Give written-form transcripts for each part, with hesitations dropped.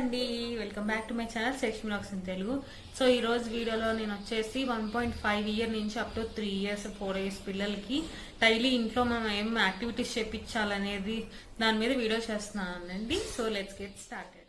అండి, welcome back to my channel section blogs in Telugu. So ఈ రోజు వీడియోలో నేను వచ్చేసి 1.5 ఇయర్ నుంచి అప్ టు 3 ఇయర్స్ 4 ఇయర్స్ పిల్లలకి డైలీ ఇంట్లో మనం ఏం యాక్టివిటీస్ చేయించాలనేది దాని మీద వీడియో చేస్తున్నానండి. So let's get started.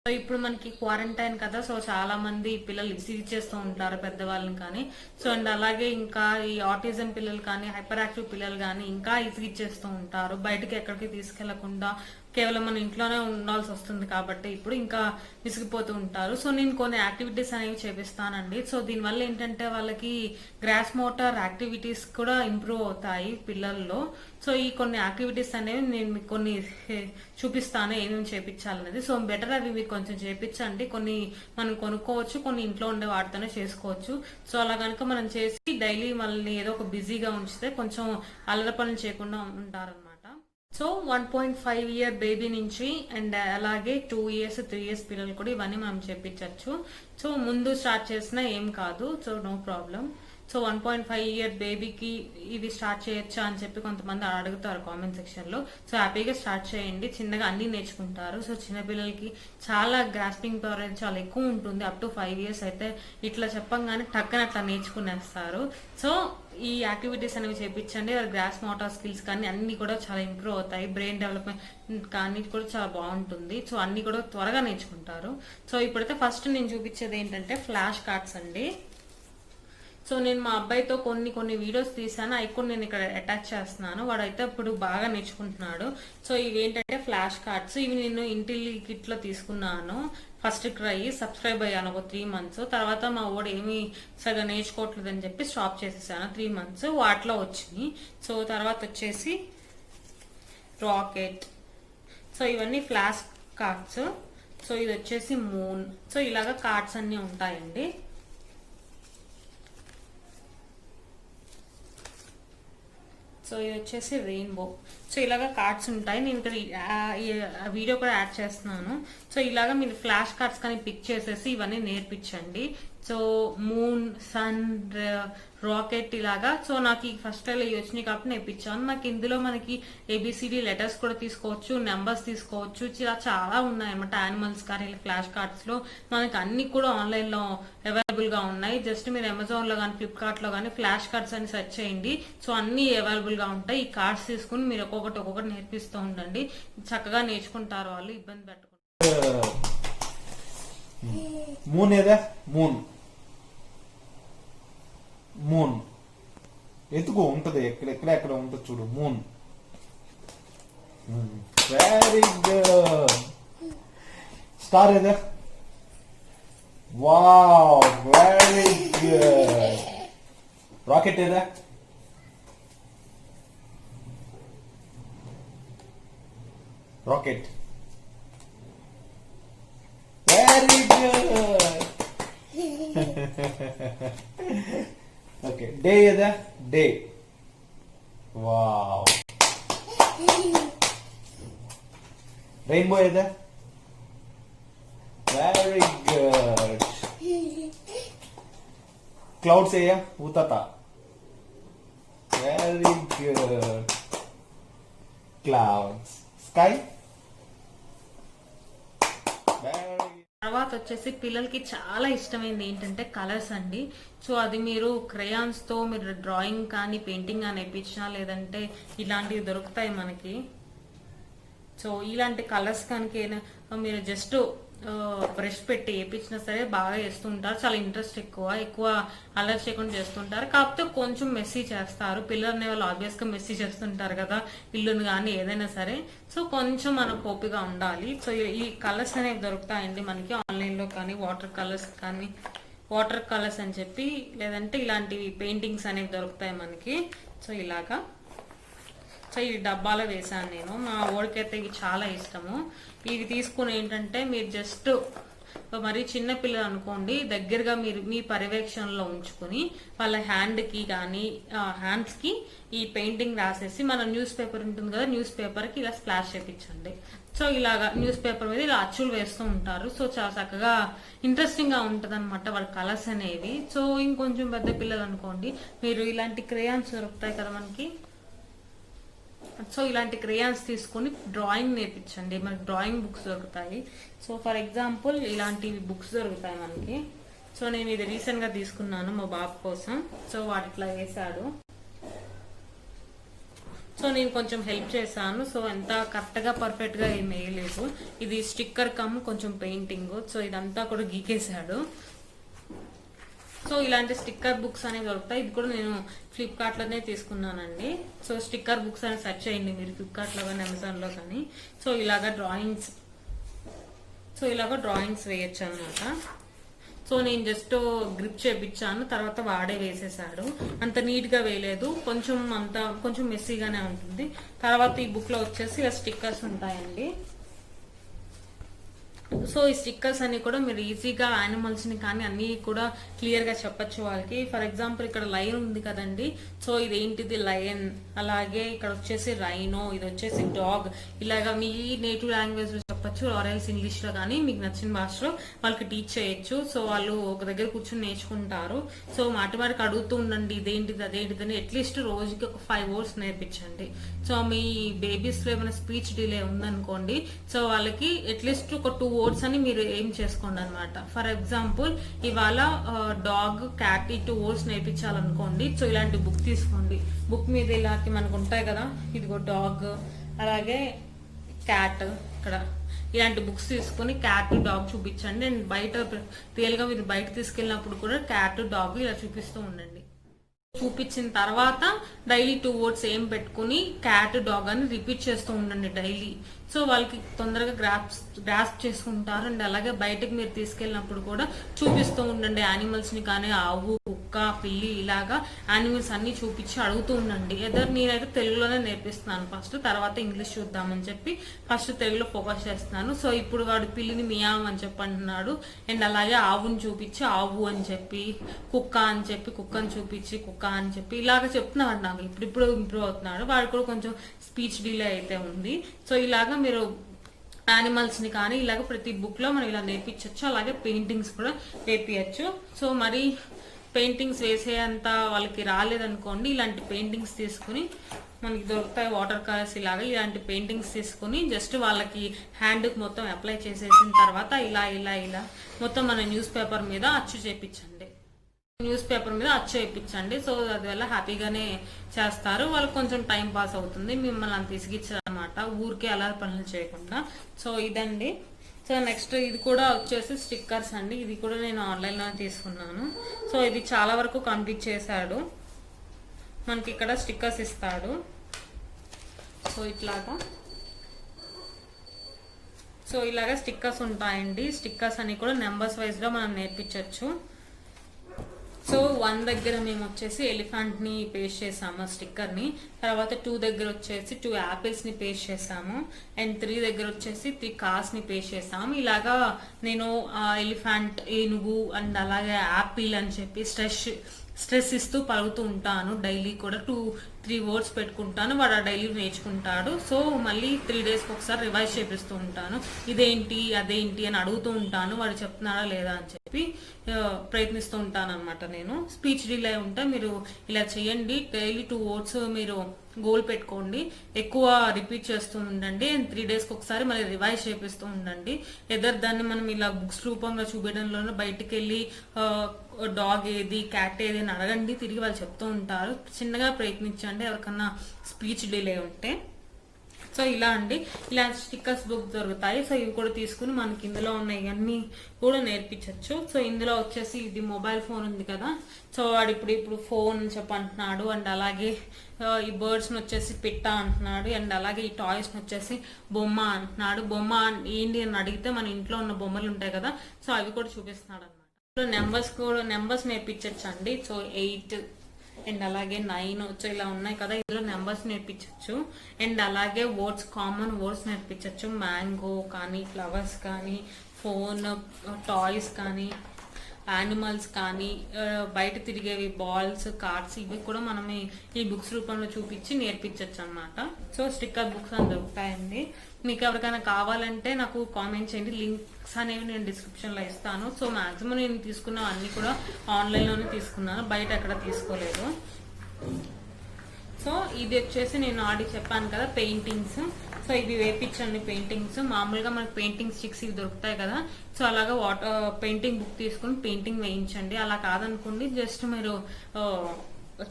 So ఇప్పుడు మనకి క్వారంటైన్ కదా, సో చాలా మంది పిల్లలు విసిగి చేస్తూ ఉంటారు పెద్దవాళ్ళని కానీ. సో అండ్ అలాగే ఇంకా ఈ ఆటిజం పిల్లలు కానీ హైపర్ యాక్టివ్ పిల్లలు కానీ ఇంకా ఇసిగిచ్చేస్తూ ఉంటారు. బయటకి ఎక్కడికి తీసుకెళ్లకుండా కేవలం మన ఇంట్లోనే ఉండాల్సి వస్తుంది కాబట్టి ఇప్పుడు ఇంకా విసిగిపోతూ ఉంటారు. సో నేను కొన్ని యాక్టివిటీస్ అనేవి చేపిస్తానండి. సో దీనివల్ల ఏంటంటే వాళ్ళకి గ్రాస్ మోటార్ యాక్టివిటీస్ కూడా ఇంప్రూవ్ అవుతాయి పిల్లల్లో. సో ఈ కొన్ని యాక్టివిటీస్ అనేవి నేను మీకు కొన్ని చూపిస్తాను ఏమేమి చేపించాలనేది. సో బెటర్ అవి మీకు కొంచెం చేపించండి. కొన్ని మనం కొనుక్కోవచ్చు, కొన్ని ఇంట్లో ఉండే వాటితోనే చేసుకోవచ్చు. సో అలా కనుక మనం చేసి డైలీ మనల్ని ఏదో ఒక బిజీగా ఉంచితే కొంచెం అల్లరి పనులు చేయకుండా ఉంటారన్నమాట. సో 1.5 ఇయర్ బేబీ నుంచి అండ్ అలాగే 2 ఇయర్స్ 3 ఇయర్స్ పిల్లలు కూడా ఇవన్నీ మనం చేపించవచ్చు. సో ముందు స్టార్ట్ చేసినా ఏం కాదు, so no problem. So 1.5 year బేబీకి ఇది స్టార్ట్ చేయొచ్చా అని చెప్పి కొంతమంది అడుగుతారు కామెంట్ సెక్షన్ లో. సో హ్యాపీగా స్టార్ట్ చేయండి, చిన్నగా అన్ని నేర్చుకుంటారు. సో చిన్నపిల్లలకి చాలా గ్రాస్పింగ్ పవర్ చాలా ఎక్కువ ఉంటుంది. అప్ టు 5 ఇయర్స్ అయితే ఇట్లా చెప్పంగానే టక్కన అట్లా నేర్చుకునేస్తారు. సో ఈ యాక్టివిటీస్ అనేవి చేయించండి. గ్రాస్ మోటార్ స్కిల్స్ కానీ అన్ని కూడా చాలా ఇంప్రూవ్ అవుతాయి. బ్రెయిన్ డెవలప్మెంట్ కానీ కూడా చాలా బాగుంటుంది. సో అన్ని కూడా త్వరగా నేర్చుకుంటారు. సో ఇప్పుడైతే ఫస్ట్ నేను చూపించేది ఏంటంటే ఫ్లాష్ కార్డ్స్ అండి. సో నేను మా అబ్బాయితో కొన్ని వీడియోస్ తీసాను, అవి కూడా నేను ఇక్కడ అటాచ్ చేస్తున్నాను. వాడైతే ఇప్పుడు బాగా నేర్చుకుంటున్నాడు. సో ఇవి ఏంటంటే ఫ్లాష్ కార్డ్స్. ఇవి నేను ఇంటిల్ కిట్ లో తీసుకున్నాను. ఫస్ట్ ట్రై సబ్స్క్రైబ్ అయ్యాను ఒక 3 మంత్స్. తర్వాత మా వాడు ఏమి సరిగా నేర్చుకోవట్లేదు అని చెప్పి స్టాప్ చేసేసాను. 3 మంత్స్ వాటిలో వచ్చినాయి. సో తర్వాత వచ్చేసి రాకెట్. సో ఇవన్నీ ఫ్లాష్ కార్డ్స్. సో ఇది వచ్చేసి మూన్. సో ఇలాగా కార్డ్స్ అన్ని ఉంటాయండి. సో ఇది వచ్చేసి రెయిన్బో. సో ఇలాగా కార్డ్స్ ఉంటాయి. నేను ఇక్కడ వీడియో కూడా యాడ్ చేస్తున్నాను. సో ఇలాగా మీరు ఫ్లాష్ కార్డ్స్ కానీ పిక్ చేసేసి ఇవన్నీ నేర్పించండి. సో మూన్, సన్, రాకెట్ ఇలాగా. సో నాకు ఈ ఫస్ట్ టైం ఇవి వచ్చినాయి కాబట్టి నేర్పించాను. నాకు ఇందులో మనకి ఏబిసిడి లెటర్స్ కూడా తీసుకోవచ్చు, నెంబర్స్ తీసుకోవచ్చు, ఇలా చాలా ఉన్నాయి అనమాట. యానిమల్స్ కానీ ఫ్లాష్ కార్డ్స్ లో మనకి అన్ని కూడా ఆన్లైన్ లో అవైలబుల్ గా ఉన్నాయి. జస్ట్ మీరు అమెజాన్ లో కానీ ఫ్లిప్కార్ట్ లో కానీ ఫ్లాష్ కార్డ్స్ అని సెర్చ్ చేయండి. సో అన్ని అవైలబుల్ గా ఉంటాయి. ఈ కార్డ్స్ తీసుకుని మీరు ఒక్కొక్కటి నేర్పిస్తూ ఉండండి. చక్కగా నేర్చుకుంటారు వాళ్ళు, ఇబ్బంది పెట్టకుండా. మూన్ ఏదా? మూన్ మూన్ ఎత్తుకో ఉంటది. ఎక్కడ ఉంటుంది చూడు. మూన్. Very good. స్టార్ ఏదా? Wow, very good. రాకెట్ ఏదా? Rocket. Very good. Okay, day is a day. Wow. Rainbow is a very good. Clouds is a utata. Very good. Clouds. Sky. తర్వాత వచ్చేసి పిల్లలకి చాలా ఇష్టమైంది ఏంటంటే కలర్స్ అండి. So అది మీరు క్రేయాన్స్ తో మీరు డ్రాయింగ్ కానీ పెయింటింగ్ కానీ వేయించినా లేదంటే ఇలాంటివి దొరుకుతాయి మనకి. సో ఇలాంటి కలర్స్ కనుక మీరు జస్ట్ బ్రష్ పెట్టి వేయించినా సరే బాగా చేస్తుంటారు. చాలా ఇంట్రెస్ట్ ఎక్కువ అలర్ట్ చేయకుండా చేస్తుంటారు. కాకపోతే కొంచెం మెస్సీ చేస్తారు. పిల్లలు అనే వాళ్ళు ఆబ్వియస్ గా మెస్సీ చేస్తుంటారు కదా, ఇల్లుని కానీ ఏదైనా సరే. సో కొంచెం మనకు ఓపిగా ఉండాలి. సో ఈ కలర్స్ అనేవి దొరుకుతాయండి మనకి ఆన్లైన్ లో కానీ, వాటర్ కలర్స్ అని చెప్పి, లేదంటే ఇలాంటివి పెయింటింగ్స్ అనేవి దొరుకుతాయి మనకి. సో ఇలాగా. సో ఈ డబ్బాలో వేసాను నేను. మా ఓడికైతే ఇవి చాలా ఇష్టము. ఇవి తీసుకుని ఏంటంటే మీరు జస్ట్ మరి చిన్న పిల్లలు అనుకోండి, దగ్గరగా మీరు మీ పర్యవేక్షణలో ఉంచుకుని వాళ్ళ హ్యాండ్స్ కి ఈ పెయింటింగ్ రాసేసి, మన న్యూస్ పేపర్ ఉంటుంది కదా, న్యూస్ పేపర్ కి ఇలా స్ప్లాష్ చేయించండి. సో ఇలాగా న్యూస్ పేపర్ మీద ఇలా అచ్చులు వేస్తూ ఉంటారు. సో చాలా చక్కగా ఇంట్రెస్టింగ్ గా ఉంటది అనమాట వాళ్ళ కలర్స్ అనేవి. సో ఇంకొంచెం పెద్ద పిల్లలు అనుకోండి, మీరు ఇలాంటి క్రేయాన్స్ దొరుకుతాయి కదా మనకి, సో ఇలాంటి క్రేయాన్స్ తీసుకొని డ్రాయింగ్ నేర్పించండి. మనకి డ్రాయింగ్ బుక్స్ దొరుకుతాయి. సో ఫర్ ఎగ్జాంపుల్ ఇలాంటి బుక్స్ దొరుకుతాయి మనకి. సో నేను ఇది రీసెంట్ గా తీసుకున్నాను మా బాబు కోసం. సో వాడు ఇట్లా వేసాడు. సో నేను కొంచెం హెల్ప్ చేశాను. సో ఎంత కరెక్ట్ గా పర్ఫెక్ట్ గా ఏం వేయలేదు. ఇది స్టిక్కర్ కమ్ కొంచెం పెయింటింగ్. సో ఇదంతా కూడా గీకేశాడు. సో ఇలాంటి స్టిక్కర్ బుక్స్ అనేవి దొరుకుతాయి. ఇది కూడా నేను ఫ్లిప్కార్ట్ లోనే తీసుకున్నానండి. సో స్టిక్కర్ బుక్స్ అని సెర్చ్ చేయండి మీరు ఫ్లిప్కార్ట్ లో కానీ అమెజాన్ లో కానీ. సో ఇలాగా డ్రాయింగ్స్ వేయచ్చు అనమాట. సో నేను జస్ట్ గ్రిప్ చేపించాను, తర్వాత వాడే వేసేసాడు. అంత నీట్ గా వేయలేదు, కొంచెం మెస్సీగానే ఉంటుంది. తర్వాత ఈ బుక్ లో వచ్చేసి ఇలా స్టిక్కర్స్ ఉంటాయండి. సో ఈ స్టిక్కర్స్ అన్ని కూడా మీరు ఈజీగా యానిమల్స్ ని కానీ అన్ని కూడా క్లియర్ గా చెప్పచ్చు వాళ్ళకి. ఫర్ ఎగ్జాంపుల్ ఇక్కడ లయన్ ఉంది కదండి. సో ఇదేంటిది లయన్, అలాగే ఇక్కడ వచ్చేసి రైనో, ఇది వచ్చేసి డాగ్. ఇలాగా మీ నేటివ్ లాంగ్వేజ్ లో చెప్పచ్చు, ఆర్ఎల్స్ ఇంగ్లీష్ లో కానీ మీకు నచ్చిన భాషలో వాళ్ళకి టీచ్ చేయొచ్చు. సో వాళ్ళు ఒక దగ్గర కూర్చొని నేర్చుకుంటారు. సో మాటిమాటికి అడుగుతూ ఉండండి, ఇదేంటిది అదేంటిదని. అట్లీస్ట్ రోజుకి ఒక 5 hours నేర్పించండి. సో మీ బేబీస్ లో ఏమైనా స్పీచ్ డిలే ఉందనుకోండి, సో వాళ్ళకి అట్లీస్ట్ ఒక 2 words అని మీరు ఏం చేసుకోండి అనమాట. ఫర్ ఎగ్జాంపుల్ ఇవాళ డాగ్, క్యాట్, ఈ 2 words నేర్పించాలనుకోండి. సో ఇలాంటి బుక్ తీసుకోండి. బుక్ మీద ఇలాంటి మనకు ఉంటాయి కదా, ఇదిగో డాగ్, అలాగే క్యాట్, ఇక్కడ ఇలాంటి బుక్స్ తీసుకుని క్యాట్, డాగ్ చూపించండి. అండ్ బయట రియల్ గా మీరు బయట తీసుకెళ్ళినప్పుడు కూడా క్యాట్, డాగ్ ఇలా చూపిస్తూ ఉండండి. చూపించిన తర్వాత డైలీ 2 words ఏం పెట్టుకుని క్యాట్, డాగ్ అని రిపీట్ చేస్తూ ఉండండి డైలీ. సో వాళ్ళకి తొందరగా గ్రాస్ప్ చేసుకుంటారు. అండ్ అలాగే బయటకు మీరు తీసుకెళ్ళినప్పుడు కూడా చూపిస్తూ ఉండండి యానిమల్స్ ని కానీ, ఆవు, కుక్క, పిల్లి, ఇలాగా యానిమల్స్ అన్ని చూపించి అడుగుతూ ఉండండి. నేనైతే తెలుగులోనే నేర్పిస్తున్నాను ఫస్ట్, తర్వాత ఇంగ్లీష్ చూద్దామని చెప్పి ఫస్ట్ తెలుగులో ఫోకస్ చేస్తున్నాను. సో ఇప్పుడు వాడు పిల్లిని మియావ్ అని చెప్పి అంటున్నాడు. అండ్ అలాగే ఆవుని చూపించి ఆవు అని చెప్పి, కుక్క అని చెప్పి కుక్కని చూపించి కుక్క అని చెప్పి ఇలాగ చెప్తున్నాడు. నాకు ఇప్పుడు ఇంప్రూవ్ అవుతున్నాడు. వాడు కూడా కొంచెం స్పీచ్ డిలే అయితే ఉంది. సో ఇలాగా మీరు యానిమల్స్ ని కానీ ఇలాగ ప్రతి బుక్ లో మనం ఇలా నేర్పించవచ్చు. అలాగే పెయింటింగ్స్ కూడా నేర్పించచ్చు. సో మరి పెయింటింగ్స్ వేసేంత వాళ్ళకి రాలేదనుకోండి, ఇలాంటి పెయింటింగ్స్ తీసుకుని మనకి దొరుకుతాయి వాటర్ కలర్స్. ఇలాంటి పెయింటింగ్స్ తీసుకుని జస్ట్ వాళ్ళకి హ్యాండ్ మొత్తం అప్లై చేసేసిన తర్వాత ఇలా మొత్తం మన న్యూస్ పేపర్ మీద అచ్చు చేయించండి. సో అందువల్ల హ్యాపీగానే చేస్తారు. వాళ్ళకి కొంచెం టైం పాస్ అవుతుంది, మిమ్మల్ని అంత ఇసిగిచ్చారు అనమాట, ఊరికే అలా పనులు చేయకుండా. సో ఇదండి. సో నెక్స్ట్ ఇది కూడా వచ్చేసి స్టిక్కర్స్ అండి. ఇది కూడా నేను ఆన్లైన్లో తీసుకున్నాను. సో ఇది చాలా వరకు కంప్లీట్ చేశాడు. మనకి ఇక్కడ స్టిక్కర్స్ ఇస్తాడు. సో ఇలాగా స్టిక్కర్స్ ఉంటాయండి. స్టిక్కర్స్ అని కూడా నెంబర్స్ వైజ్ గా మనం నేర్పించవచ్చు. సో 1 దగ్గర మేము వచ్చేసి ఎలిఫెంట్ ని పేస్ట్ చేసాము స్టిక్కర్ ని. తర్వాత 2 దగ్గర వచ్చేసి 2 యాపిల్స్ ని పేస్ట్ చేసాము. అండ్ 3 దగ్గర వచ్చేసి 3 కార్స్ ని పేస్ట్ చేసాము. ఇలాగా నేను ఎలిఫెంట్, ఏనుగు అండ్ అలాగే యాపిల్ అని చెప్పి స్ట్రెస్ ఇస్తూ పలుకుతూ ఉంటాను. డైలీ కూడా 2-3 words పెట్టుకుంటాను. వాడు డైలీ నేర్చుకుంటాడు. సో మళ్ళీ 3 daysకి ఒకసారి రివైజ్ చేపిస్తూ ఉంటాను. ఇదేంటి అదేంటి అని అడుగుతూ ఉంటాను. వాడు చెప్తున్నాడా లేదా అని చెప్పి ప్రయత్నిస్తూ ఉంటాను అనమాట. నేను స్పీచ్ డిలే ఉంటే మీరు ఇలా చేయండి. డైలీ 2 words మీరు గోల్ పెట్టుకోండి. ఎక్కువ రిపీట్ చేస్తూ ఉండండి. అండ్ 3 daysకి ఒకసారి మళ్ళీ రివైజ్ చేపిస్తూ ఉండండి. దాన్ని మనం ఇలా బుక్స్ రూపంగా చూపించడంలోనే బయటికి వెళ్ళి డాగ్ ఏది, క్యాట్ ఏది అని అడగండి. తిరిగి వాళ్ళు చెప్తూ ఉంటారు. చిన్నగా ప్రయత్నించండి ఎవరికన్నా స్పీచ్ డిలే ఉంటే. సో ఇలా అండి, ఇలా స్టిక్కర్స్ బుక్ దొరుకుతాయి. సో ఇవి కూడా తీసుకుని మనకి ఇందులో ఉన్నాయి అన్ని కూడా నేర్పించవచ్చు. సో ఇందులో వచ్చేసి ఇది మొబైల్ ఫోన్ ఉంది కదా. సో వాడు ఇప్పుడు ఫోన్ అని చెప్పి అంటున్నాడు. అండ్ అలాగే ఈ బర్డ్స్ ని వచ్చేసి పిట్ట అంటున్నాడు. అండ్ అలాగే ఈ టాయ్స్ ని వచ్చేసి బొమ్మ అంటున్నాడు. బొమ్మ ఏంటి అని అడిగితే మన ఇంట్లో ఉన్న బొమ్మలు ఉంటాయి కదా, సో అవి కూడా చూపిస్తున్నాడు అనమాట. నెంబర్స్ నేర్పించచ్చు అండి. సో 8 అండ్ అలాగే 9 సో ఇలా ఉన్నాయి కదా, ఇందులో నెంబర్స్ నేర్పించవచ్చు. అండ్ అలాగే వర్డ్స్, కామన్ వర్డ్స్ నేర్పించవచ్చు. మ్యాంగో కానీ, ఫ్లవర్స్ కానీ, ఫోన్, టాయ్స్ కానీ, యానిమల్స్ కానీ, బయట తిరిగేవి బాల్స్, కార్డ్స్, ఇవి కూడా మనం ఈ బుక్స్ రూపంలో చూపించి నేర్పించవచ్చు అనమాట. సో స్టిక్కర్ బుక్స్ అని దొరుకుతాయండి. మీకు ఎవరికైనా కావాలంటే నాకు కామెంట్ చేయండి. లింక్స్ అనేవి నేను డిస్క్రిప్షన్ లో ఇస్తాను. సో మాక్సిమం నేను తీసుకున్న అన్ని కూడా ఆన్లైన్ లోనే తీసుకున్నాను, బయట ఎక్కడ తీసుకోలేదు. సో ఇది వచ్చేసి నేను ఆల్రెడీ చెప్పాను కదా పెయింటింగ్స్. సో ఇవి వేపించండి పెయింటింగ్స్. మామూలుగా మనకి పెయింటింగ్ స్టిక్స్ ఇవి దొరుకుతాయి కదా, సో అలాగా పెయింటింగ్ బుక్ తీసుకుని పెయింటింగ్ వేయించండి. అలా కాదనుకోండి, జస్ట్ మీరు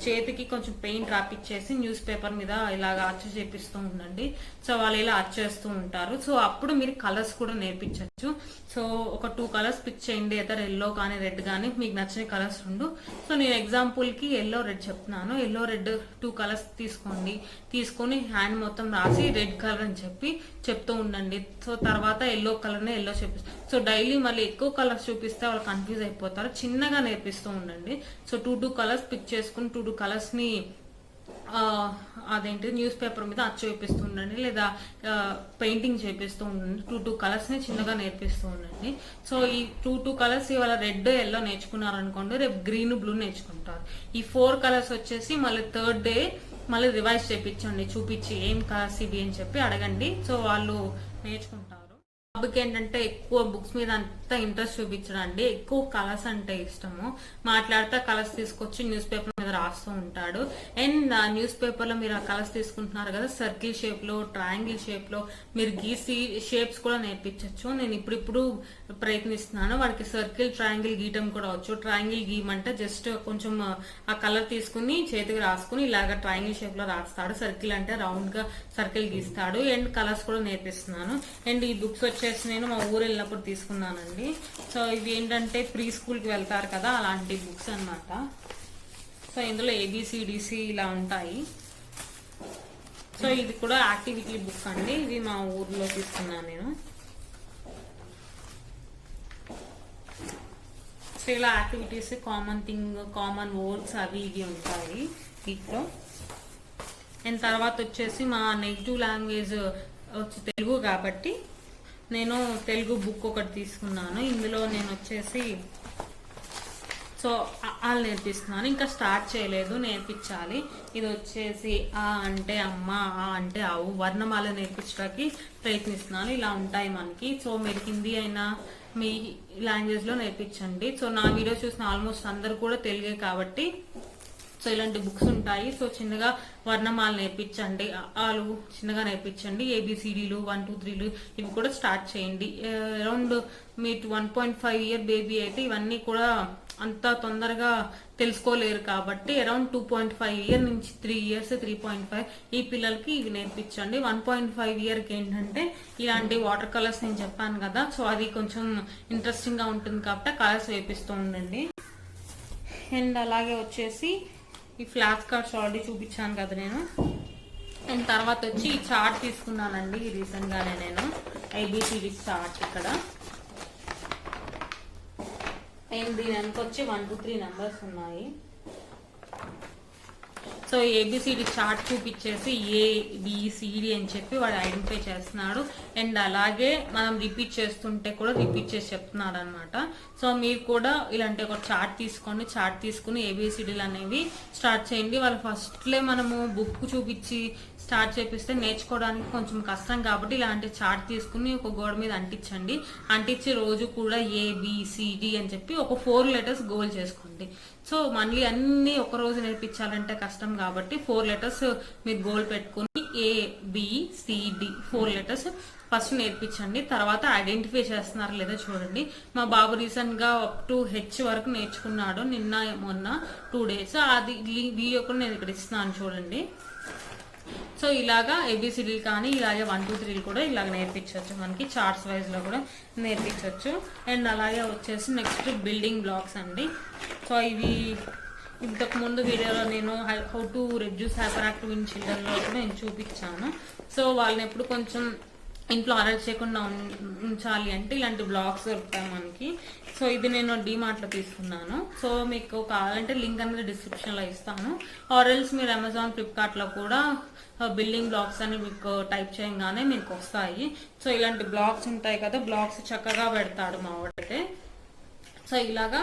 చేతికి కొంచెం పెయింట్ రాపిచ్చేసి న్యూస్ పేపర్ మీద ఇలాగ అచ్చు చేపిస్తూ ఉండండి. సో వాళ్ళు ఇలా అచ్చేస్తూ ఉంటారు. సో అప్పుడు మీరు కలర్స్ కూడా నేర్పించవచ్చు. సో ఒక 2 కలర్స్ పిక్ చేయండి, ఎదర్ ఎల్లో కానీ రెడ్ కానీ, మీకు నచ్చిన కలర్స్ 2. సో నేను ఎగ్జాంపుల్ కి ఎల్లో రెడ్ చెప్తున్నాను. ఎల్లో రెడ్ 2 కలర్స్ తీసుకొని హ్యాండ్ మొత్తం రాసి రెడ్ కలర్ అని చెప్తూ ఉండండి. సో తర్వాత ఎల్లో కలర్ నే ఎల్లో చూపిస్తాను. సో డైలీ మళ్ళీ ఎక్కువ కలర్స్ చూపిస్తే వాళ్ళు కన్ఫ్యూజ్ అయిపోతారు. చిన్నగా నేర్పిస్తూ ఉండండి. సో 2 కలర్స్ పిక్ చేసుకుని 2 కలర్స్ ని అదేంటి న్యూస్ పేపర్ మీద అచ్చు వేపిస్తూ ఉండండి, లేదా పెయింటింగ్ చేపిస్తూ ఉండండి. 2 కలర్స్ ని చిన్నగా నేర్పిస్తూ ఉండండి. సో ఈ 2 కలర్స్ ఇవాళ రెడ్ ఎల్లో నేర్చుకున్నారనుకోండి, రేపు గ్రీన్ బ్లూ నేర్చుకుంటారు. ఈ 4 కలర్స్ వచ్చేసి మళ్ళీ 3rd డే మళ్ళీ రివైజ్ చేయించండి, చూపించి ఏం కలర్స్ ఇవి అని చెప్పి అడగండి. సో వాళ్ళు నేర్చుకుంటారు. బాబుకి ఏంటంటే ఎక్కువ బుక్స్ మీద అంత ఇంట్రెస్ట్ చూపించడండి, ఎక్కువ కలర్స్ అంటే ఇష్టము. మాట్లాడితే కలర్స్ తీసుకొచ్చి న్యూస్ పేపర్ మీద రాస్తూ ఉంటాడు. అండ్ న్యూస్ పేపర్ లో మీరు ఆ కలర్స్ తీసుకుంటున్నారు కదా, సర్కిల్ షేప్ లో, ట్రయాంగిల్ షేప్ లో మీరు గీసి షేప్స్ కూడా నేర్పించవచ్చు. నేను ఇప్పుడు ప్రయత్నిస్తున్నాను. వాడికి సర్కిల్, ట్రయాంగిల్ గీయటం కూడా వచ్చు. ట్రయాంగిల్ గీయమంటే జస్ట్ కొంచెం ఆ కలర్ తీసుకుని చేతికి రాసుకుని ఇలాగ ట్రయాంగిల్ షేప్ లో రాస్తాడు. సర్కిల్ అంటే రౌండ్ గా సర్కిల్ గీస్తాడు. అండ్ కలర్స్ కూడా నేర్పిస్తున్నాను. అండ్ ఈ బుక్స్ వచ్చేసి నేను మా ఊరు వెళ్ళినప్పుడు తీసుకున్నానండి. సో ఇవి ఏంటంటే ప్రీ స్కూల్ కి వెళ్తారు కదా, అలాంటి బుక్స్ అన్నమాట. సో ఇందులో ABCDC ఇలా ఉంటాయి. సో ఇది కూడా యాక్టివిటీ బుక్ అండి. ఇది మా ఊర్లో తీసుకున్నాను నేను. సో ఇలా activities, common thing, common words అవి ఇవి ఉంటాయి వీటిలో. అండ్ తర్వాత వచ్చేసి మా నెగిటివ్ లాంగ్వేజ్ వచ్చి తెలుగు కాబట్టి నేను తెలుగు బుక్ ఒకటి తీసుకున్నాను. ఇందులో నేను వచ్చేసి సో వాళ్ళు నేర్పిస్తున్నాను, ఇంకా స్టార్ట్ చేయలేదు, నేర్పించాలి. ఇది వచ్చేసి ఆ అంటే అమ్మ, ఆ అంటే ఆవు, వర్ణమాల నేర్పించడానికి ప్రయత్నిస్తున్నాను. ఇలా ఉంటాయి మనకి. సో మీరు హిందీ అయినా మీ లాంగ్వేజ్ లో నేర్పించండి. సో నా వీడియో చూసిన ఆల్మోస్ట్ అందరు కూడా తెలుగే కాబట్టి సో ఇలాంటి బుక్స్ ఉంటాయి. సో చిన్నగా వర్ణమాల నేర్పించండి, ఆలు చిన్నగా నేర్పించండి, ABCDలు 1 2 3లు ఇవి కూడా స్టార్ట్ చేయండి. అరౌండ్ మీ 1.5 ఇయర్ బేబీ అయితే ఇవన్నీ కూడా అంత తొందరగా తెలుసుకోలేరు కాబట్టి అరౌండ్ 2.5 ఇయర్ నుంచి 3 ఇయర్స్ 3.5 ఈ పిల్లలకి ఇవి నేర్పించండి. 1.5 ఇయర్కి ఏంటంటే ఇలాంటి వాటర్ కలర్స్ నేను చెప్పాను కదా, సో అది కొంచెం ఇంట్రెస్టింగ్ గా ఉంటుంది కాబట్టి కలర్స్ వేపిస్తూ ఉండండి. అండ్ అలాగే వచ్చేసి ఈ ఫ్లాష్ కార్డ్స్ ఆల్రెడీ చూపించాను కదా నేను. అండ్ తర్వాత వచ్చి ఈ చార్ట్ తీసుకున్నానండి రీసెంట్ గానే నేను, ABCD చార్ట్ ఇక్కడ. అండ్ దీని వెనక వచ్చి 1 2 3 నెంబర్స్ ఉన్నాయి. సో ABCD చార్ట్ చూపించేసి ABCD అని చెప్పి వాడు ఐడెంటిఫై చేస్తున్నాడు. అండ్ అలాగే మనం రిపీట్ చేస్తుంటే కూడా రిపీట్ చేసి చెప్తున్నాడు అనమాట. సో మీరు కూడా ఇలాంటి ఒక చార్ట్ తీసుకోండి. చార్ట్ తీసుకుని ABCDలు అనేవి స్టార్ట్ చేయండి. వాళ్ళు ఫస్ట్లే మనము బుక్ చూపించి స్టార్ట్ చేపిస్తే నేర్చుకోవడానికి కొంచెం కష్టం కాబట్టి ఇలాంటి చార్ట్ తీసుకుని ఒక గోడ మీద అంటించండి. అంటించి రోజు కూడా ABCD అని చెప్పి ఒక 4 లెటర్స్ గోల్ చేసుకోండి. సో మళ్ళీ అన్ని ఒక రోజు నేర్పించాలంటే కష్టం కాబట్టి 4 లెటర్స్ మీరు గోల్ పెట్టుకుని ABCD 4 లెటర్స్ ఫస్ట్ నేర్పించండి. తర్వాత ఐడెంటిఫై చేస్తున్నారు లేదా చూడండి. మా బాబు రీసెంట్ గా అప్ టు H వరకు నేర్చుకున్నాడు, నిన్న మొన్న 2 days. అది వీడియో కూడా నేను ఇక్కడ ఇస్తున్నాను చూడండి. సో ఇలాగా ABCD కానీ ఇలాగే 1 2 3 కూడా ఇలాగ నేర్పించవచ్చు, మనకి చార్ట్స్ వైజ్ లో కూడా నేర్పించవచ్చు. అండ్ అలాగే వచ్చేసి నెక్స్ట్ బిల్డింగ్ బ్లాక్స్ అండి. సో ఇవి ఇంతకు ముందు వీడియోలో నేను how to reduce hyper active in children లో కూడా నేను చూపించాను. సో వాళ్ళని ఎప్పుడు కొంచెం ఇంట్లో అరెస్ట్ చేయకుండా ఉంచాలి అంటే ఇలాంటి బ్లాక్స్ దొరుకుతాయి మనకి. సో ఇది నేను డిమార్ట్ లో తీసుకున్నాను. సో మీకు కావాలంటే లింక్ అనేది డిస్క్రిప్షన్ లో ఇస్తాను. ఆర్ఎల్స్ మీరు అమెజాన్, ఫ్లిప్కార్ట్ లో కూడా బిల్డింగ్ బ్లాక్స్ అని మీకు టైప్ చేయగానే మీకు వస్తాయి. సో ఇలాంటి బ్లాక్స్ ఉంటాయి కదా, బ్లాక్స్ చక్కగా పెడతాడు మా వాడైతే. సో ఇలాగా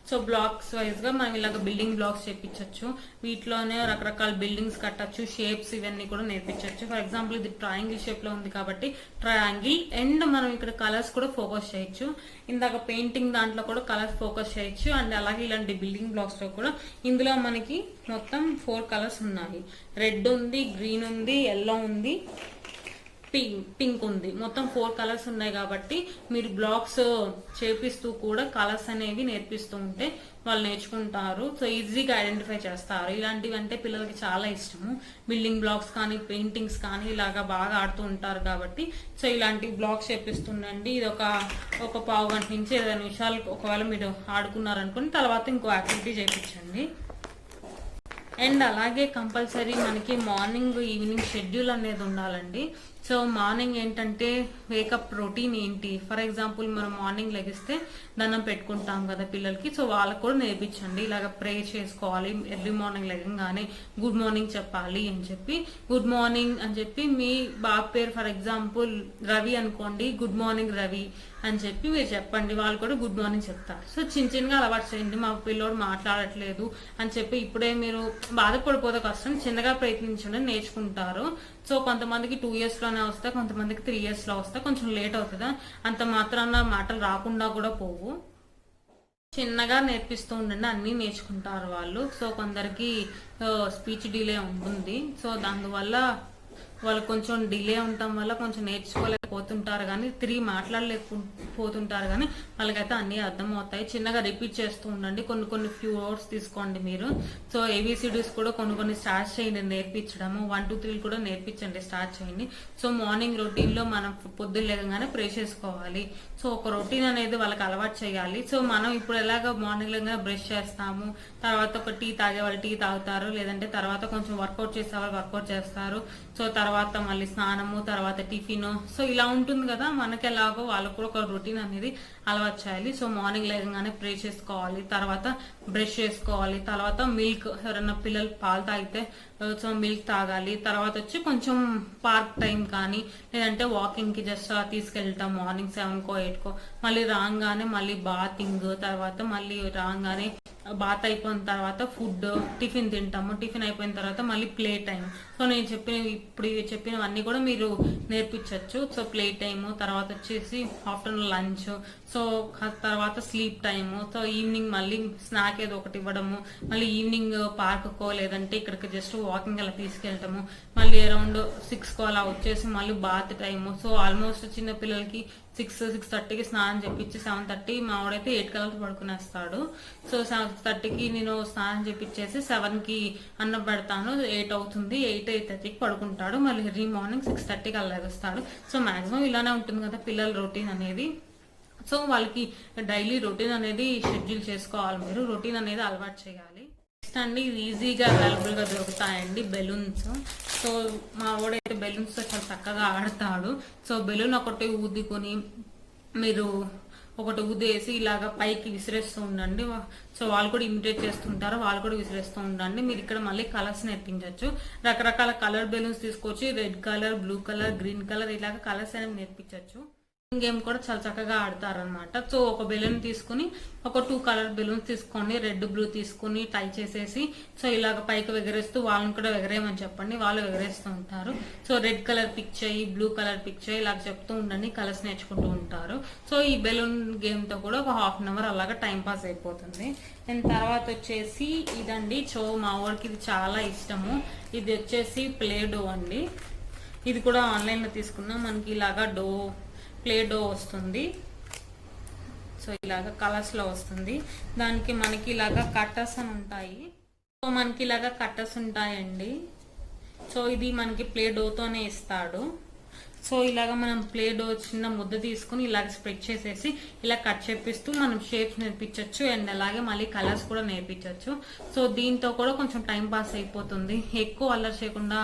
సో బ్లాక్స్ వైజ్ గా మనం ఇలాగ బిల్డింగ్ బ్లాక్స్ చేపించవచ్చు. వీటిలోనే రకరకాల బిల్డింగ్స్ కట్టచ్చు, షేప్స్ ఇవన్నీ కూడా నేర్పించవచ్చు. ఫర్ ఎగ్జాంపుల్ ఇది ట్రయాంగిల్ షేప్ లో ఉంది కాబట్టి ట్రయాంగిల్, అండ్ మనం ఇక్కడ కలర్స్ కూడా ఫోకస్ చేయొచ్చు. ఇందాక పెయింటింగ్ దాంట్లో కూడా కలర్స్ ఫోకస్ చేయొచ్చు. అండ్ అలాగే ఇలాంటి బిల్డింగ్ బ్లాక్స్ లో కూడా ఇందులో మనకి మొత్తం 4 కలర్స్ ఉన్నాయి. రెడ్ ఉంది, గ్రీన్ ఉంది, ఎల్లో ఉంది, పింక్ ఉంది. మొత్తం 4 కలర్స్ ఉన్నాయి కాబట్టి మీరు బ్లాక్స్ చేపిస్తూ కూడా కలర్స్ అనేవి నేర్పిస్తూ ఉంటే వాళ్ళు నేర్చుకుంటారు. సో ఈజీగా ఐడెంటిఫై చేస్తారు. ఇలాంటివి అంటే పిల్లలకి చాలా ఇష్టము. బిల్డింగ్ బ్లాక్స్ కానీ పెయింటింగ్స్ కానీ ఇలాగా బాగా ఆడుతూ ఉంటారు కాబట్టి సో ఇలాంటి బ్లాక్స్ చేపిస్తుండండి. ఇది ఒక పావు గంట నుంచి 20 నిమిషాలు ఒకవేళ మీరు ఆడుకున్నారనుకుని తర్వాత ఇంకో యాక్టివిటీ చేయించండి. అండ్ అలాగే కంపల్సరీ మనకి మార్నింగ్ ఈవినింగ్ షెడ్యూల్ అనేది ఉండాలండి. సో మార్నింగ్ ఏంటంటే వేకప్ రొటీన్ ఏంటి, ఫర్ ఎగ్జాంపుల్ మనం మార్నింగ్ లెగిస్తే దండం పెట్టుకుంటాం కదా పిల్లలకి, సో వాళ్ళకు కూడా నేర్పించండి. ఇలాగ ప్రే చేసుకోవాలి, ఎర్లీ మార్నింగ్ లెగంగానే గుడ్ మార్నింగ్ చెప్పాలి అని చెప్పి. గుడ్ మార్నింగ్ అని చెప్పి మీ బాబు పేరు ఫర్ ఎగ్జాంపుల్ రవి అనుకోండి, గుడ్ మార్నింగ్ రవి అని చెప్పి మీరు చెప్పండి, వాళ్ళు కూడా గుడ్ మార్నింగ్ చెప్తారు. సో చిన్నగా అలవాటు చేయండి. మా పిల్లోడు మాట్లాడట్లేదు అని చెప్పి ఇప్పుడే మీరు బాధపడిపోతే కష్టం, చిన్నగా ప్రయత్నించండి, నేర్చుకుంటారు. సో కొంతమందికి 2 years లోనే వస్తాయి, కొంతమందికి 3 years లో వస్తాయి, కొంచెం లేట్ అవుతుందా, అంత మాత్రాన మాటలు రాకుండా కూడా పోవు. చిన్నగా నేర్పిస్తూ ఉండండి, అన్నీ నేర్చుకుంటారు వాళ్ళు. సో కొందరికి స్పీచ్ డిలే ఉంటుంది. సో దానివల్ల వాళ్ళు కొంచెం డిలే ఉండటం వల్ల కొంచెం నేర్చుకోలేకపోతుంటారు, కానీ 3 మాట్లాడలేకపోతుంటారు, కానీ వాళ్ళకైతే అన్ని అర్థమవుతాయి. చిన్నగా రిపీట్ చేస్తూ ఉండండి. కొన్ని ఫ్యూ అవర్స్ తీసుకోండి మీరు. సో ఏబిసిడీస్ కూడా కొన్ని స్టార్ట్ చేయండి నేర్పించడము. 1 2 3 కూడా నేర్పించండి, స్టార్ట్ చేయండి. సో మార్నింగ్ రొటీన్ లో మనం పొద్దున్న లేకగానే ప్రే చేసుకోవాలి. సో ఒక రొటీన్ అనేది వాళ్ళకి అలవాటు చేయాలి. సో మనం ఇప్పుడు ఎలాగ మార్నింగ్ లేకగానే బ్రష్ చేస్తాము, తర్వాత ఒక టీ తాగే వాళ్ళు టీ తాగుతారు, లేదంటే తర్వాత కొంచెం వర్కౌట్ చేసే వాళ్ళు వర్కౌట్ చేస్తారు. సో తర్వాత మళ్ళీ స్నానము, తర్వాత టిఫిన్, సో ఇలా ఉంటుంది కదా. మనకి ఎలాగో వాళ్ళకు కూడా ఒక రొటీన్ అనేది అలవాటు చేయాలి. సో మార్నింగ్ లేకగానే ప్రే చేసుకోవాలి, తర్వాత బ్రష్ చేసుకోవాలి, తర్వాత మిల్క్, ఎవరైనా పిల్లలు పాలు తాగితే సో మిల్క్ తాగాలి. తర్వాత వచ్చి కొంచెం పార్క్ టైం కానీ లేదంటే వాకింగ్ కి జస్ట్ తీసుకెళ్తాం మార్నింగ్ 7కో 8కో. మళ్ళీ రాగానే మళ్ళీ బాతింగ్, తర్వాత మళ్ళీ రాగానే బాత్ అయిపోయిన తర్వాత ఫుడ్ టిఫిన్ తింటాము, టిఫిన్ అయిపోయిన తర్వాత మళ్ళీ ప్లే టైం. సో నేను ఇప్పుడు చెప్పినవన్నీ కూడా మీరు నేర్పించవచ్చు. సో ప్లే టైము, తర్వాత వచ్చేసి ఆఫ్టర్నూన్ లంచ్, సో తర్వాత స్లీప్ టైము, సో ఈవినింగ్ మళ్ళీ స్నాక్ ఏదో ఒకటి ఇవ్వడము, మళ్ళీ ఈవినింగ్ పార్క్కో లేదంటే ఇక్కడికి జస్ట్ వాకింగ్ అలా తీసుకెళ్ళటము, మళ్ళీ అరౌండ్ 6కో అలా వచ్చేసి మళ్ళీ బాత్ టైము. సో ఆల్మోస్ట్ చిన్న పిల్లలకి 6-6:30కి స్నానం చెప్పించి 7:30, మావాడైతే 8 కల్లా పడుకునేస్తాడు. సో 6:30కి నేను స్నానం చెప్పించేసి 7కి అన్నం పెడతాను, 8 అవుతుంది, 8-8:30కి పడుకుంటాడు. మళ్ళీ ఎర్లీ మార్నింగ్ 6:30కి అలా లెగుస్తాడు. సో మాక్సిమం ఇలానే ఉంటుంది కదా పిల్లల రొటీన్ అనేది. సో వాళ్ళకి డైలీ రొటీన్ అనేది షెడ్యూల్ చేసుకోవాలి, మీరు రొటీన్ అనేది అలవాటు చేయాలి. నెక్స్ట్ అండి, ఈజీగా అవైలబుల్ గా దొరుకుతాయండి బెలూన్స్. సో మా వాడైతే బెలూన్స్ తో చాలా చక్కగా ఆడతాడు. సో బెలూన్ ఒకటి ఊదుకొని మీరు ఒకటి ఊదేసి ఇలాగా పైకి విసిరేస్తూ ఉండండి. సో వాళ్ళు కూడా ఇమిటేట్ చేస్తుంటారు, వాళ్ళు కూడా విసిరేస్తూ ఉండండి. మీరు ఇక్కడ మళ్ళీ కలర్స్ నేర్పించవచ్చు. రకరకాల కలర్ బెలూన్స్ తీసుకొచ్చి red colour, blue colour, green colour ఇలాగ కలర్స్ అనేవి నేర్పించవచ్చు. గేమ్ కూడా చాలా చక్కగా ఆడతారు అనమాట. సో ఒక బెలూన్ తీసుకుని ఒక 2 కలర్ బెలూన్స్ తీసుకోండి, రెడ్ బ్లూ తీసుకుని టై చేసేసి సో ఇలాగ పైకి ఎగరేస్తూ వాళ్ళని కూడా ఎగరేయమని చెప్పండి, వాళ్ళు ఎగరేస్తూ ఉంటారు. సో రెడ్ కలర్ పిక్ చేయి, బ్లూ కలర్ పిక్ చేయి, ఇలా చెప్తూ ఉండండి, కలర్స్ నేర్చుకుంటూ ఉంటారు. సో ఈ బెలూన్ గేమ్ తో కూడా ఒక ½ an hour అలాగా టైం పాస్ అయిపోతుంది. అండ్ తర్వాత వచ్చేసి ఇదండి, సో మా వాడికి ఇది చాలా ఇష్టము. ఇది వచ్చేసి ప్లే డో అండి. ఇది కూడా ఆన్లైన్ లో తీసుకున్నాం. మనకి ఇలాగా ప్లే డో వస్తుంది. సో ఇలాగా కలర్స్ లో వస్తుంది. దానికి మనకి ఇలాగా కట్టర్స్ అని ఉంటాయి. సో మనకి ఇలాగా కట్టర్స్ ఉంటాయండి. సో ఇది మనకి ప్లే డోతోనే ఇస్తాడు. సో ఇలాగా మనం ప్లే డో చిన్న ముద్ద తీసుకుని ఇలాగ స్ప్రెడ్ చేసేసి ఇలా కట్ చేపిస్తూ మనం షేప్స్ నేర్పించవచ్చు. అండ్ అలాగే మళ్ళీ కలర్స్ కూడా నేర్పించవచ్చు. సో దీంతో కూడా కొంచెం టైం పాస్ అయిపోతుంది. ఎక్కువ అల్లరి చేయకుండా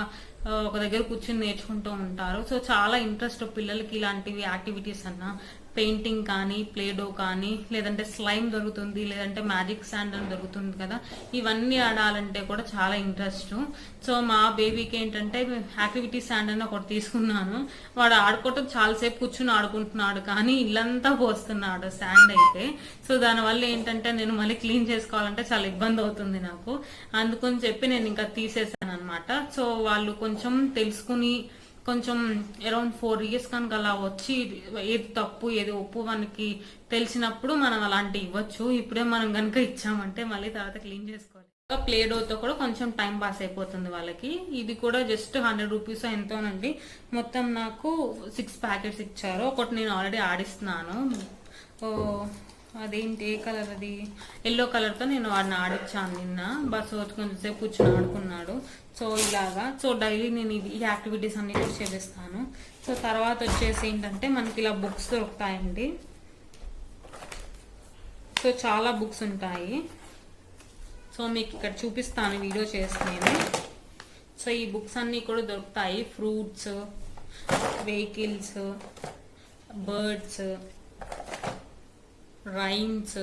ఒక దగ్గర కూర్చొని నేర్చుకుంటూ ఉంటారు. సో చాలా ఇంట్రెస్ట్ పిల్లలకి ఇలాంటివి యాక్టివిటీస్ అన్నా, పెయింటింగ్ కానీ, ప్లేడో కానీ, లేదంటే స్లైమ్ దొరుకుతుంది, లేదంటే మ్యాజిక్ శాండ్ అని దొరుకుతుంది కదా, ఇవన్నీ ఆడాలంటే కూడా చాలా ఇంట్రెస్ట్. సో మా బేబీకి ఏంటంటే యాక్టివిటీ శాండ్ అని ఒకటి తీసుకున్నాను. వాడు ఆడుకోవటం చాలాసేపు కూర్చుని ఆడుకుంటున్నాడు, కానీ ఇల్లంతా పోస్తున్నాడు శాండ్ అయితే. సో దానివల్ల ఏంటంటే నేను మళ్ళీ క్లీన్ చేసుకోవాలంటే చాలా ఇబ్బంది అవుతుంది నాకు. అందుకని చెప్పి నేను ఇంకా తీసేసాను అనమాట. సో వాళ్ళు కొంచెం తెలుసుకుని కొంచెం అరౌండ్ 4 years కనుక అలా వచ్చి ఏది తప్పు ఏది ఒప్పు మనకి తెలిసినప్పుడు మనం అలాంటి ఇవ్వచ్చు. ఇప్పుడే మనం కనుక ఇచ్చామంటే మళ్ళీ తర్వాత క్లీన్ చేసుకోవాలి. ప్లేడోతో కూడా కొంచెం టైం పాస్ అయిపోతుంది వాళ్ళకి. ఇది కూడా జస్ట్ 100 రూపీస్ ఎంతోనండి. మొత్తం నాకు 6 ప్యాకెట్స్ ఇచ్చారు. ఒకటి నేను ఆల్రెడీ ఆడిస్తున్నాను. అదేంటి ఏ కలర్, అది ఎల్లో కలర్తో నేను వాడిని ఆడిచ్చాను నిన్న. బస్ కొంచెంసేపు కూర్చొని ఆడుకున్నాడు. సో ఇలాగా సో డైలీ నేను ఈ యాక్టివిటీస్ అన్ని కూడా చేపిస్తాను. సో తర్వాత వచ్చేసి ఏంటంటే మనకి ఇలా బుక్స్ దొరుకుతాయండి. సో చాలా బుక్స్ ఉంటాయి. సో మీకు ఇక్కడ చూపిస్తాను వీడియో చేసి నేను. సో ఈ బుక్స్ అన్నీ కూడా దొరుకుతాయి. Fruits, vehicles, birds, rhymes,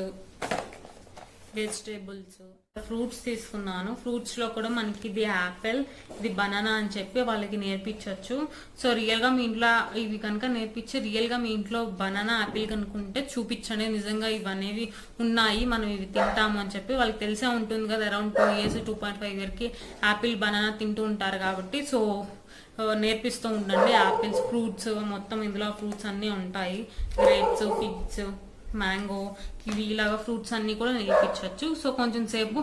vegetables. Fruits తీసుకున్నాను. ఫ్రూట్స్ లో కూడా మనకి ఇది యాపిల్, ఇది బనానా అని చెప్పి వాళ్ళకి నేర్పించవచ్చు. సో రియల్ గా మీ ఇంట్లో ఇవి కనుక నేర్పించి రియల్ గా మీ ఇంట్లో బనానా, యాపిల్ కనుకుంటే చూపించండి. నిజంగా ఇవనేవి ఉన్నాయి, మనం ఇవి తింటాము అని చెప్పి వాళ్ళకి తెలిసే ఉంటుంది కదా. అరౌండ్ 2 years 2.5 years కి యాపిల్, బనానా తింటూ ఉంటారు కాబట్టి సో నేర్పిస్తూ ఉండండి. యాపిల్స్, ఫ్రూట్స్, మొత్తం ఇందులో ఫ్రూట్స్ అన్నీ ఉంటాయి. గ్రేప్స్, ఫిగ్స్, మ్యాంగో, కివి, ఇలాగా ఫ్రూట్స్ అన్ని కూడా నేర్పించవచ్చు. సో కొంచెం సేపు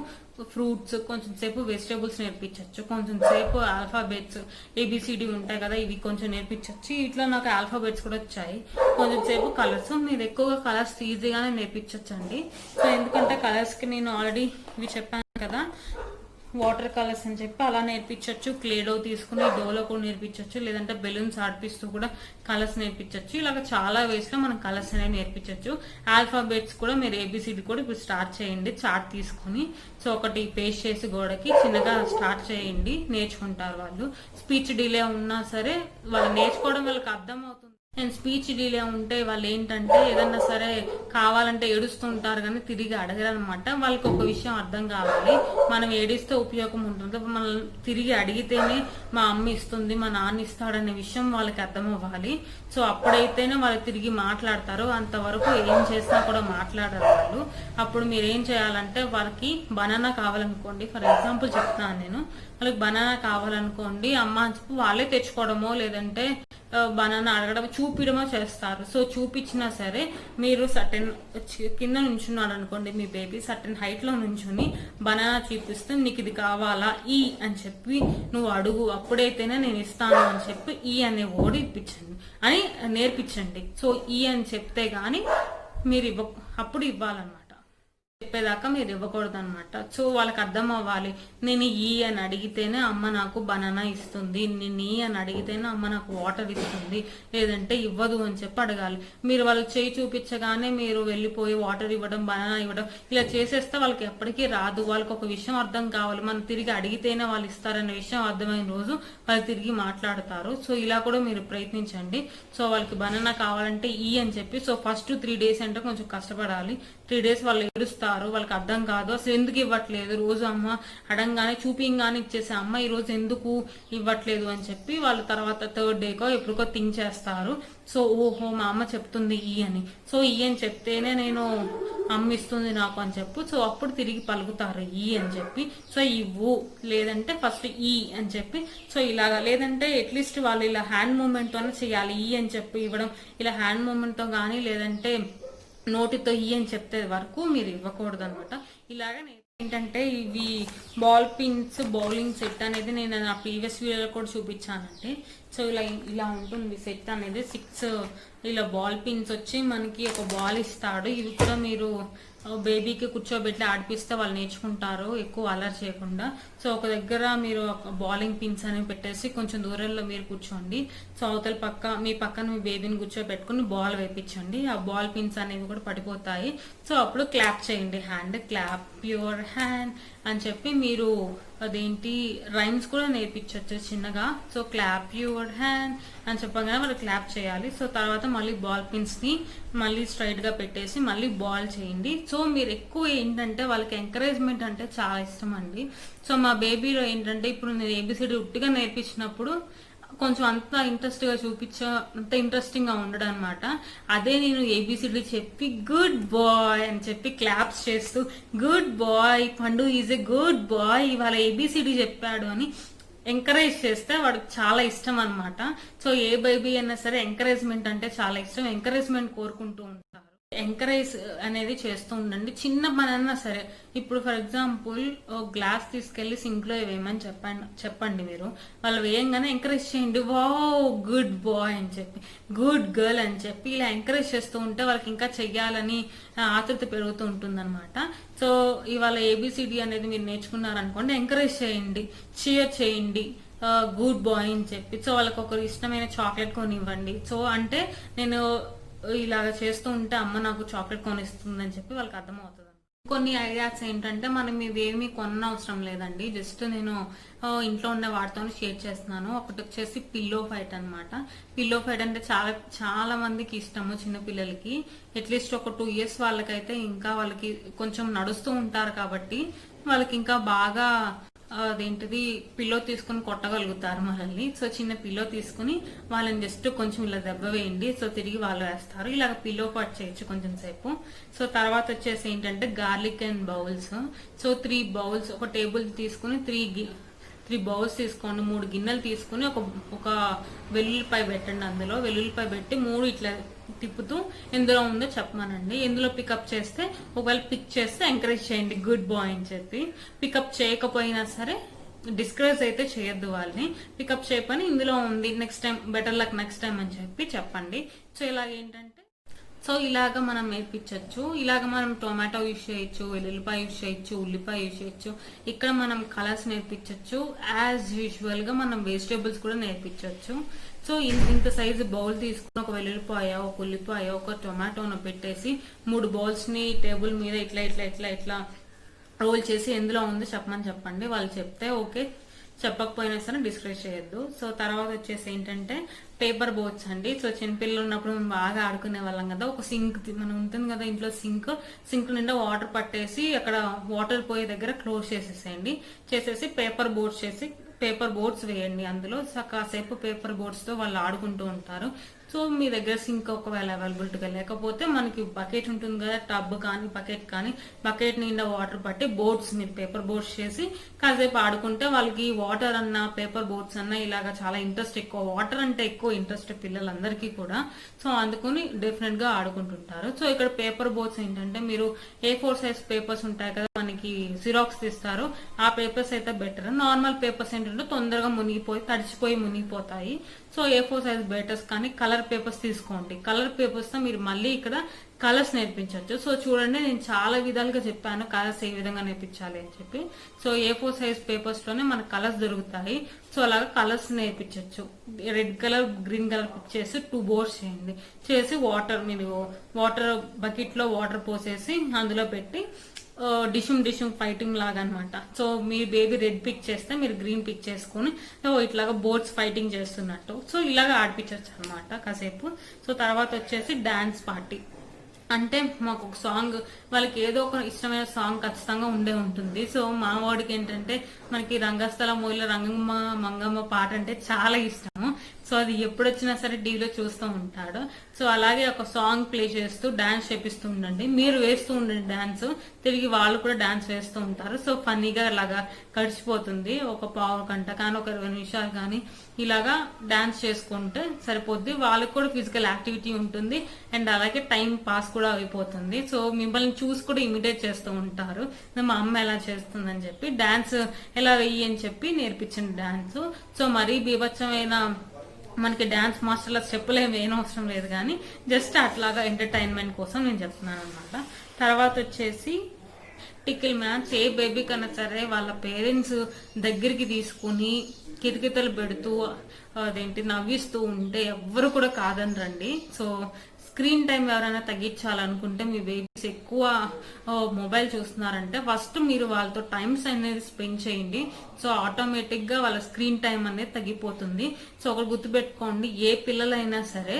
ఫ్రూట్స్, కొంచెం సేపు వెజిటేబుల్స్ నేర్పించవచ్చు, కొంచెం సేపు ఆల్ఫాబెట్స్ ABCD ఉంటాయి కదా, ఇవి కొంచెం నేర్పించవచ్చు. ఇట్లా నాకు ఆల్ఫాబెట్స్ కూడా వచ్చాయి. కొంచెం సేపు కలర్స్, మీరు ఎక్కువగా కలర్స్ ఈజీగానే నేర్పించవచ్చు అండి. సో ఎందుకంటే కలర్స్కి నేను ఆల్రెడీ ఇవి చెప్పాను కదా, వాటర్ కలర్స్ అని చెప్పి అలా నేర్పించవచ్చు. క్లేడో తీసుకుని డోలో కూడా నేర్పించవచ్చు, లేదంటే బెలూన్స్ ఆడిపిస్తూ కూడా కలర్స్ నేర్పించవచ్చు. ఇలాగ చాలా వేస్ లో మనం కలర్స్ అనేవి నేర్పించవచ్చు. ఆల్ఫాబెట్స్ కూడా మీరు ABCD కూడా ఇప్పుడు స్టార్ట్ చేయండి. చార్ట్ తీసుకుని సో ఒకటి పేస్ట్ చేసి గోడకి చిన్నగా స్టార్ట్ చేయండి, నేర్చుకుంటారు వాళ్ళు. స్పీచ్ డిలే ఉన్నా సరే వాళ్ళు నేర్చుకోవడం వాళ్ళకి అర్థం అవుతుంది. అండ్ స్పీచ్ డిలే ఉంటే వాళ్ళు ఏంటంటే ఏదన్నా సరే కావాలంటే ఏడుస్తుంటారు కానీ తిరిగి అడగరు అనమాట. వాళ్ళకి ఒక విషయం అర్థం కావాలి, మనం ఏడిస్తే ఉపయోగం ఉంటుంది, మనం తిరిగి అడిగితేనే మా అమ్మ ఇస్తుంది, మా నాన్న ఇస్తాడనే విషయం వాళ్ళకి అర్థం అవ్వాలి. సో అప్పుడైతేనే వాళ్ళు తిరిగి మాట్లాడతారు. అంతవరకు ఏం చేసినా కూడా మాట్లాడరు వాళ్ళు. అప్పుడు మీరు ఏం చేయాలంటే వాళ్ళకి బనానా కావాలనుకోండి, ఫర్ ఎగ్జాంపుల్ చెప్తాను నేను, వాళ్ళకి బనానా కావాలనుకోండి, అమ్మ అని చెప్పి వాళ్ళే తెచ్చుకోవడమో లేదంటే బనానా అడగడం, చూపించడమో చేస్తారు. సో చూపించినా సరే మీరు సర్టెన్ కింద నుంచున్నాడు అనుకోండి, మీ బేబీ సర్టెన్ హైట్ లో నుంచుని బనానా చూపిస్తే నీకు ఇది కావాలా ఈ అని చెప్పి నువ్వు అడుగు, అప్పుడైతేనే నేను ఇస్తాను అని చెప్పి ఈ అనే వర్డ్ ఇప్పించండి అని నేర్పించండి. సో ఈ అని చెప్తే గానీ మీరు అప్పుడు ఇవ్వాలన్నమాట. చెప్పేదాకా మీరు ఇవ్వకూడదు అనమాట. సో వాళ్ళకి అర్థం అవ్వాలి, నేను ఈ అని అడిగితేనే అమ్మ నాకు బనానా ఇస్తుంది, నేను ఈ అని అడిగితేనే అమ్మ నాకు వాటర్ ఇస్తుంది, లేదంటే ఇవ్వదు అని చెప్పి అడగాలి. మీరు వాళ్ళు చేయి చూపించగానే మీరు వెళ్ళిపోయి వాటర్ ఇవ్వడం, బనానా ఇవ్వడం ఇలా చేసేస్తే వాళ్ళకి ఎప్పటికీ రాదు. వాళ్ళకి ఒక విషయం అర్థం కావాలి, మనం తిరిగి అడిగితేనే వాళ్ళు ఇస్తారనే విషయం అర్థమైన రోజు వాళ్ళు తిరిగి మాట్లాడతారు. సో ఇలా కూడా మీరు ప్రయత్నించండి. సో వాళ్ళకి బనానా కావాలంటే ఈ అని చెప్పి, సో ఫస్ట్ 3 days అంటే కొంచెం కష్టపడాలి. 3 days వాళ్ళు ఏడుస్తారు, వాళ్ళకి అర్థం కాదు అసలు ఎందుకు ఇవ్వట్లేదు, రోజు అమ్మ అడంగానే చూపించగానే ఇచ్చేసే అమ్మ ఈ రోజు ఎందుకు ఇవ్వట్లేదు అని చెప్పి వాళ్ళు తర్వాత 3rd day ఎప్పుడుకో థింక్ చేస్తారు. సో ఓహో మా అమ్మ చెప్తుంది ఈ అని, సో ఈ అని చెప్తేనే నేను అమ్మ ఇస్తుంది నాకు అని చెప్పు. సో అప్పుడు తిరిగి పలుకుతారు ఈ అని చెప్పి. సో ఇవ్వు, లేదంటే ఫస్ట్ ఈ అని చెప్పి, సో ఇలాగా, లేదంటే అట్లీస్ట్ వాళ్ళు ఇలా హ్యాండ్ మూమెంట్ తోనే చేయాలి. ఈ అని చెప్పి ఇవ్వడం ఇలా హ్యాండ్ మూమెంట్ తో కానీ, లేదంటే నోటితో ఈ అని చెప్తే వరకు మీరు ఇవ్వకూడదు అనమాట. ఇలాగా ఏంటంటే ఇవి బాల్ పిన్స్ బౌలింగ్ సెట్ అనేది నేను నా ప్రీవియస్ వీడియోలో కూడా చూపించానంటే. సో ఇలా ఉంటుంది సెట్ అనేది. 6 ఇలా బాల్ పిన్స్ వచ్చి మనకి ఒక బాల్ ఇస్తాడు. ఇవి కూడా మీరు బేబీకి కూర్చోబెట్టి ఆడిపిస్తే వాళ్ళు నేర్చుకుంటారు ఎక్కువ అలర్ చేయకుండా. సో ఒక దగ్గర మీరు బాలింగ్ పిన్స్ అనేవి పెట్టేసి కొంచెం దూరంలో మీరు కూర్చోండి. సో అవతల మీ పక్కన మీ బేబీని కూర్చోబెట్టుకుని బాల్ వేయించండి. ఆ బాల్ పిన్స్ అనేవి కూడా పడిపోతాయి. సో అప్పుడు క్లాప్ చేయండి, హ్యాండ్ క్లాప్ యువర్ హ్యాండ్ అని చెప్పి మీరు అదేంటి రైమ్స్ కూడా నేర్పించవచ్చు చిన్నగా. సో క్లాప్ యువర్ హ్యాండ్ అని చెప్పగానే వాళ్ళు క్లాప్ చేయాలి. సో తర్వాత మళ్ళీ బాల్ పిన్స్ ని మళ్ళీ స్ట్రైట్ గా పెట్టేసి మళ్ళీ బాల్ చేయండి. సో మీరు ఎక్కువ ఏంటంటే వాళ్ళకి ఎంకరేజ్మెంట్ అంటే చాలా ఇష్టం అండి. సో మా బేబీలో ఏంటంటే ఇప్పుడు నేను ఏబిసిడి ఉట్టిగా నేర్పించినప్పుడు కొంచెం అంత అంత ఇంట్రెస్టింగ్ గా ఉండడం అనమాట. అదే నేను ఏబిసిడి చెప్పి గుడ్ బాయ్ అని చెప్పి క్లాప్స్ చేస్తూ గుడ్ బాయ్ పండు ఈజ్ ఎ గుడ్ బాయ్ ఇవాళ ఏబిసిడి చెప్పాడు అని ఎంకరేజ్ చేస్తే వాడికి చాలా ఇష్టం అనమాట. సో ఏ బేబీ అయినా సరే ఎంకరేజ్మెంట్ అంటే చాలా ఇష్టం, ఎంకరేజ్మెంట్ కోరుకుంటూ ఉంటారు. ఎంకరేజ్ అనేది చేస్తూ ఉండండి చిన్న పని అన్నా సరే. ఇప్పుడు ఫర్ ఎగ్జాంపుల్ గ్లాస్ తీసుకెళ్లి సింక్ లో వేయమని చెప్పండి మీరు, వాళ్ళు వేయంగానే ఎంకరేజ్ చేయండి, వావ్ గుడ్ బాయ్ అని చెప్పి, గుడ్ గర్ల్ అని చెప్పి ఇలా ఎంకరేజ్ చేస్తూ ఉంటే వాళ్ళకి ఇంకా చెయ్యాలని ఆతృత పెరుగుతూ ఉంటుంది అనమాట. సో ఇవాళ ఏబిసిడి అనేది మీరు నేర్చుకున్నారనుకోండి, ఎంకరేజ్ చేయండి, చీర్ చేయండి గుడ్ బాయ్ అని చెప్పి. సో వాళ్ళకి ఒకరు ఇష్టమైన చాక్లెట్ కొనివ్వండి. సో అంటే నేను ఇలాగ చేస్తూ ఉంటే అమ్మ నాకు చాక్లెట్ కొనిస్తుందని చెప్పి వాళ్ళకి అర్థమవుతుంది. కొన్ని ఐడియాస్ ఏంటంటే మనం ఇవేమీ కొనవసరం లేదండి, జస్ట్ నేను ఇంట్లో ఉండే వాటితో షేర్ చేస్తున్నాను. ఒకటి వచ్చేసి పిల్లో ఫైట్ అనమాట. పిల్లో ఫైట్ అంటే చాలా చాలా మందికి ఇష్టము చిన్న పిల్లలకి. అట్లీస్ట్ ఒక 2 years వాళ్ళకైతే ఇంకా వాళ్ళకి కొంచెం నడుస్తూ ఉంటారు కాబట్టి వాళ్ళకి ఇంకా బాగా అదేంటిది పిల్లో తీసుకుని కొట్టగలుగుతారు మనల్ని. సో చిన్న పిల్లో తీసుకుని వాళ్ళని జస్ట్ కొంచెం ఇలా దెబ్బ వేయండి, సో తిరిగి వాళ్ళు వేస్తారు. ఇలాగ పిల్లో పాటు చేయొచ్చు కొంచెం సేపు. సో తర్వాత వచ్చేసి ఏంటంటే garlic and bowls. So 3 bowls, ఒక టేబుల్ తీసుకుని 3 బౌల్స్ తీసుకోండి. 3 గిన్నెలు తీసుకుని ఒక వెల్లుల్లిపాయ పెట్టండి. అందులో వెల్లుల్లిపాయ పెట్టి 3 ఇట్లా తిప్పుతూ ఎందులో ఉందో చెప్పమానండి. ఎందులో పికప్ చేస్తే ఒకవేళ పిక్ చేస్తే ఎంకరేజ్ చేయండి గుడ్ బాయ్ అని చెప్పి. పికప్ చేయకపోయినా సరే డిస్కరేజ్ అయితే చేయొద్దు వాళ్ళని. పికప్ చేయపని ఇందులో ఉంది, next time better luck next time అని చెప్పి చెప్పండి. సో ఇలాగ ఏంటంటే ఇలాగ మనం నేర్పించవచ్చు. ఇలాగ మనం టొమాటో యూజ్ చేయొచ్చు, వెల్లుల్లిపాయ యూజ్ చేయొచ్చు, ఉల్లిపాయ యూజ్ చేయొచ్చు. ఇక్కడ మనం కలర్స్ నేర్పించవచ్చు. యాజ్ యూజువల్ గా మనం వెజిటేబుల్స్ కూడా నేర్పించవచ్చు. సో ఇంత సైజు బౌల్ తీసుకుని ఒక వెల్లుల్లిపాయ, ఒక ఉల్లిపాయ, ఒక టొమాటోను పెట్టేసి 3 బౌల్స్ ని టేబుల్ మీద ఇట్లా ఇట్లా ఇట్లా ఇట్లా రోల్ చేసి ఎందులో ఉందో చెప్పండి. వాళ్ళు చెప్తే ఓకే, చెప్పకపోయినా సరే డిస్కరేజ్ చేయొద్దు. సో తర్వాత వచ్చేసి ఏంటంటే పేపర్ బోట్స్ అండి. సో చిన్నపిల్లలు ఉన్నప్పుడు మేము బాగా ఆడుకునే వాళ్ళం కదా. ఒక సింక్ మనం ఉంటుంది కదా ఇంట్లో, సింక్ నిండా వాటర్ పట్టేసి అక్కడ వాటర్ పోయే దగ్గర క్లోజ్ చేసేసి పేపర్ బోట్స్ వేయండి అందులో. కాసేపు పేపర్ బోట్స్ తో వాళ్ళు ఆడుకుంటూ ఉంటారు. సో మీ దగ్గర సింక్ ఒకవేళ అవైలబిలిటీగా లేకపోతే మనకి బకెట్ ఉంటుంది కదా, టబ్ కానీ బకెట్ కానీ, బకెట్ నిండా వాటర్ పట్టి బోట్స్ మీరు పేపర్ బోట్స్ చేసి కాసేపు ఆడుకుంటే వాళ్ళకి వాటర్ అన్నా పేపర్ బోట్స్ అన్నా ఇలాగా చాలా ఇంట్రెస్ట్ ఎక్కువ. వాటర్ అంటే ఎక్కువ ఇంట్రెస్ట్ పిల్లలందరికీ కూడా. సో అందుకని డెఫినెట్ గా ఆడుకుంటుంటారు. సో ఇక్కడ పేపర్ బోట్స్ ఏంటంటే మీరు A4 సైజ్ పేపర్స్ ఉంటాయి కదా మనకి జిరాక్స్ తీస్తారు, ఆ పేపర్స్ అయితే బెటర్. నార్మల్ పేపర్స్ ఏంటంటే తొందరగా తడిచిపోయి మునిగిపోతాయి. సో A4 సైజ్ బెటర్స్ కానీ కలర్ పేపర్స్ తీసుకోండి. కలర్ పేపర్స్ తో మీరు మళ్ళీ ఇక్కడ కలర్స్ నేర్పించవచ్చు. సో చూడండి నేను చాలా విధాలుగా చెప్పాను కలర్స్ ఏ విధంగా నేర్పించాలి అని చెప్పి. సో A4 సైజ్ పేపర్స్ లోనే మనకు కలర్స్ దొరుకుతాయి. సో అలాగా కలర్స్ నేర్పించవచ్చు. Red colour, green colour pick చేసి 2 బోర్డ్స్ చేయండి. చేసి వాటర్ బకెట్ లో వాటర్ పోసేసి అందులో పెట్టి డిషుమ్ ఫైటింగ్ లాగా అనమాట. సో మీ బేబీ రెడ్ పిక్ చేస్తే మీరు గ్రీన్ పిక్ చేసుకుని ఇట్లాగా బోర్డ్స్ ఫైటింగ్ చేస్తున్నట్టు. సో ఇలాగా ఆడిపించవచ్చు అనమాట కాసేపు. సో తర్వాత వచ్చేసి డాన్స్ పార్టీ. అంటే మాకు ఒక సాంగ్, వాళ్ళకి ఏదో ఒక ఇష్టమైన సాంగ్ ఖచ్చితంగా ఉండే ఉంటుంది. సో మా వాడికి ఏంటంటే మనకి రంగస్థల మూవీలో రంగమ్మ మంగమ్మ పాట అంటే చాలా ఇష్టము. సో అది ఎప్పుడు వచ్చినా సరే టీవీలో చూస్తూ ఉంటాడు. సో అలాగే ఒక సాంగ్ ప్లే చేస్తూ డాన్స్ చేపిస్తూ ఉండండి. మీరు వేస్తూ ఉండండి డాన్స్, తిరిగి వాళ్ళు కూడా డాన్స్ వేస్తూ ఉంటారు. సో ఫన్నీగా అలాగా గడిచిపోతుంది. ఒక పావు గంట కానీ ఒక 20 నిమిషాలు కానీ ఇలాగా డాన్స్ చేసుకుంటే సరిపోద్ది. వాళ్ళకి కూడా ఫిజికల్ యాక్టివిటీ ఉంటుంది అండ్ అలాగే టైం పాస్ కూడా అయిపోతుంది. సో మిమ్మల్ని చూసి కూడా ఇమిటేట్ చేస్తూ ఉంటారు, మా అమ్మ ఎలా చేస్తుందని చెప్పి. డాన్స్ ఎలా వెయ్యి అని చెప్పి నేర్పించండి డాన్స్. సో మరీ బీభత్సమైన మనకి డాన్స్ మాస్టర్ల స్టెప్పులు ఏమి అవసరం లేదు కానీ జస్ట్ అట్లాగా ఎంటర్టైన్మెంట్ కోసం నేను చెప్తున్నాను అనమాట. తర్వాత వచ్చేసి టికిల్ మ్యాచ్. ఏ బేబీ కన్నా సరే వాళ్ళ పేరెంట్స్ దగ్గరికి తీసుకుని కితకితలు పెడుతూ నవ్విస్తూ ఉంటే ఎవ్వరు కూడా కాదని రండి. సో స్క్రీన్ టైం ఎవరైనా తగ్గించాలనుకుంటే మీ బేబీస్ ఎక్కువ మొబైల్ చూస్తున్నారంటే ఫస్ట్ మీరు వాళ్ళతో టైమ్స్ అనేది స్పెండ్ చేయండి. సో ఆటోమేటిక్ గా వాళ్ళ స్క్రీన్ టైం అనేది తగ్గిపోతుంది. సో ఒకటి గుర్తుపెట్టుకోండి, ఏ పిల్లలైనా సరే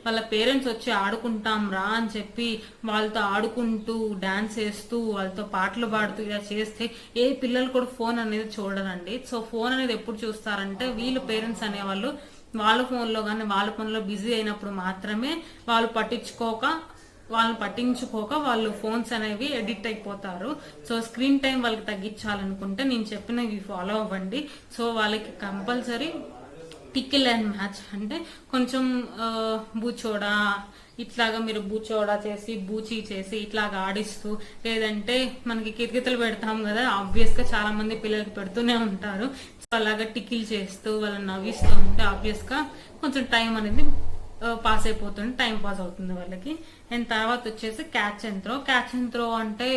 వాళ్ళ పేరెంట్స్ వచ్చి ఆడుకుంటాం రా అని చెప్పి వాళ్ళతో ఆడుకుంటూ డాన్స్ వేస్తూ వాళ్ళతో పాటలు పాడుతూ ఇలా చేస్తే ఏ పిల్లలు కూడా ఫోన్ అనేది చూడరండి. సో ఫోన్ అనేది ఎప్పుడు చూస్తారంటే వీళ్ళు పేరెంట్స్ అనేవాళ్ళు వాళ్ళ ఫోన్లో కానీ వాళ్ళ పనిలో బిజీ అయినప్పుడు మాత్రమే వాళ్ళని పట్టించుకోక వాళ్ళు ఫోన్స్ అనేవి ఎడిక్ట్ అయిపోతారు. సో స్క్రీన్ టైం వాళ్ళకి తగ్గించాలనుకుంటే నేను చెప్పినవి ఫాలో అవ్వండి. సో వాళ్ళకి కంపల్సరీ టికిల్ అండ్ మ్యాచ్ అంటే కొంచెం బూచోడా ఇట్లాగా మీరు బూచోడా చేసి బూచీ చేసి ఇట్లాగా ఆడిస్తూ, లేదంటే మనకి కిరికితలు పెడతాం కదా, ఆబ్వియస్ గా చాలా మంది పిల్లలకి పెడుతూనే ఉంటారు. సో అలాగా టికిల్ చేస్తూ వాళ్ళని నవ్విస్తూ ఉంటే ఆబ్వియస్ గా కొంచెం టైం అనేది పాస్ అయిపోతుంది, టైం పాస్ అవుతుంది వాళ్ళకి. అండ్ తర్వాత వచ్చేసి క్యాచ్ అండ్ త్రో అంటే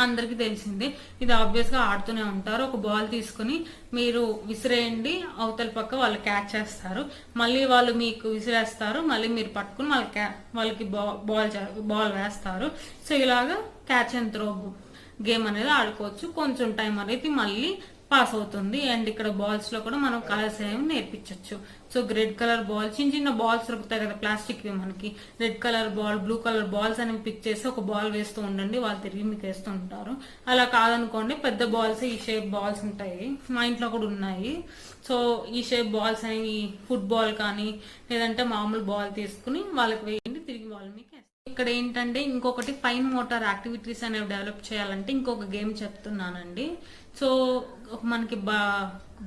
అందరికి తెలిసిందే. ఇది ఆబ్వియస్ గా ఆడుతూనే ఉంటారు. ఒక బాల్ తీసుకుని మీరు విసిరేయండి, అవతల పక్క వాళ్ళు క్యాచ్ చేస్తారు, మళ్ళీ వాళ్ళు మీకు విసిరేస్తారు, మళ్ళీ మీరు పట్టుకుని వాళ్ళకి బాల్ వేస్తారు. సో ఇలాగా క్యాచ్ అండ్ త్రో గేమ్ అనేది ఆడుకోవచ్చు. కొంచెం టైం అనేది మళ్ళీ పాస్ అవుతుంది. అండ్ ఇక్కడ బాల్స్ లో కూడా మనం కలర్స్ ఏమి నేర్పించవచ్చు. సో రెడ్ కలర్ బాల్, చిన్న బాల్స్ దొరుకుతాయి కదా ప్లాస్టిక్, మనకి red colour ball, blue colour balls అనేవి పిక్ చేసి ఒక బాల్ వేస్తూ ఉండండి, వాళ్ళు తిరిగి మీకు వేస్తూ ఉంటారు. అలా కాదనుకోండి, పెద్ద బాల్స్, ఈ షేప్ బాల్స్ ఉంటాయి, మా ఇంట్లో కూడా ఉన్నాయి. సో ఈ షేప్ బాల్స్ అనేవి ఫుట్బాల్ కానీ లేదంటే మామూలు బాల్ తీసుకుని వాళ్ళకి వేయండి, తిరిగి వాళ్ళు మీకు. ఇక్కడ ఏంటంటే ఇంకొకటి ఫైన్ మోటార్ యాక్టివిటీస్ అనేవి డెవలప్ చేయాలంటే ఇంకొక గేమ్ చెప్తున్నానండి. సో మనకి